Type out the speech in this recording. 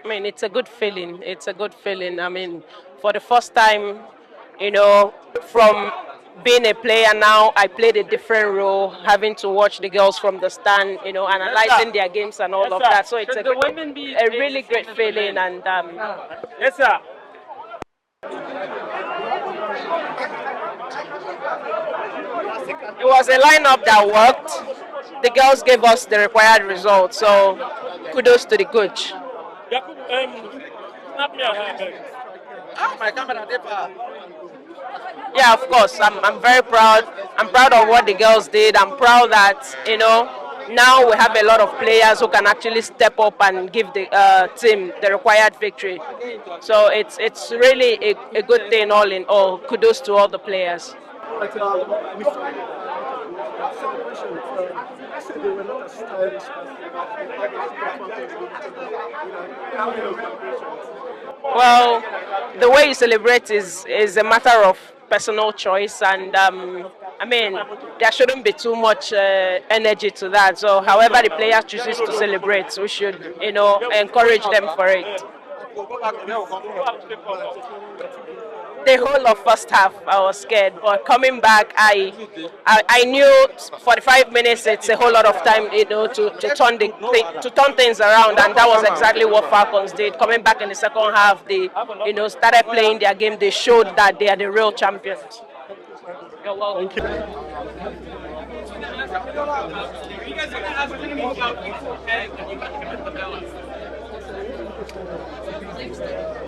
I mean, it's a good feeling. It's a good feeling. I mean, for the first time, you know, from being a player now, I played a different role, having to watch the girls from the stand, you know, analyzing their games and all of that. So it's a really great feeling. And yes, sir. It was a lineup that worked. The girls gave us the required results. So kudos to the coach. Yeah, of course. I'm very proud. I'm proud of what the girls did. I'm proud that, you know, now we have a lot of players who can actually step up and give the team the required victory. So it's really a good thing all in all. Kudos to all the players. Well, the way you celebrate is a matter of personal choice, and I mean, there shouldn't be too much energy to that. So, however the player chooses to celebrate, we should, you know, encourage them for it. The whole of first half, I was scared, but coming back, I knew 45 minutes. It's a whole lot of time, you know, to turn things around, and that was exactly what Falcons did. Coming back in the second half, they, you know, started playing their game. They showed that they are the real champions. You're welcome. Thank you.